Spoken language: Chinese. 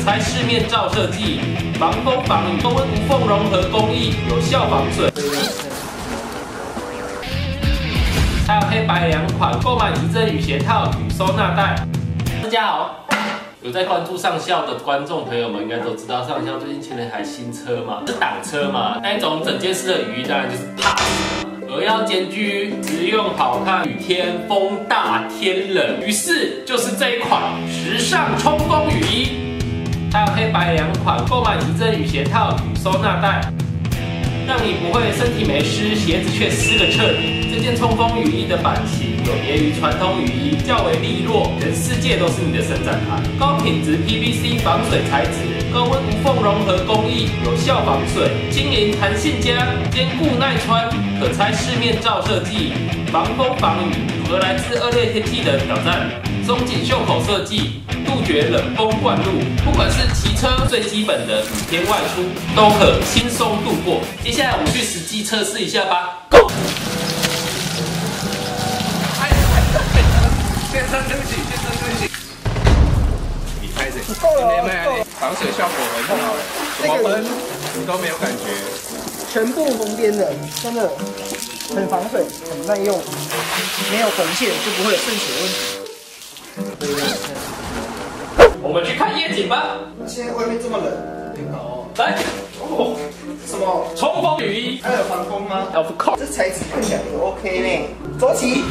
拆市面照射剂，防风防雨，高温无缝融合工艺，有效防水。还有黑白两款，购买仪针与鞋套与收纳袋。大家好。 有在关注上校的观众朋友们应该都知道，上校最近签了一台新车嘛，是挡车嘛，那一种整件式的雨衣当然就是怕而要兼具实用好看雨天风大天冷，于是就是这一款时尚冲锋雨衣，还有黑白两款，购买仪针与鞋套与收纳袋，让你不会身体没湿，鞋子却湿个彻底。这件冲锋雨衣的版型有别于传统雨衣，较为利落，全世界都是你的伸展台。高品质 PVC 防水材质，高温无缝融合工艺，有效防水，轻盈弹性佳，坚固耐穿，可拆市面照射剂，防风防雨，和来自恶劣天气的挑战。松紧袖口设计，杜绝冷风灌入，不管是骑车最基本的雨天外出，都可轻松度过。接下来我们去实际测试一下吧 ，Go！ 先生对不起，先生对不起。你拍着，够了，防水效果很好，怎么喷你都没有感觉。全部缝边的，真的很防水，很耐用，没有缝线就不会有渗水问题。我们去看夜景吧。现在外面这么冷，来，哦，什么？冲锋雨衣，还有防风吗？ Of course， 这材质看起来也 OK 呢。走起。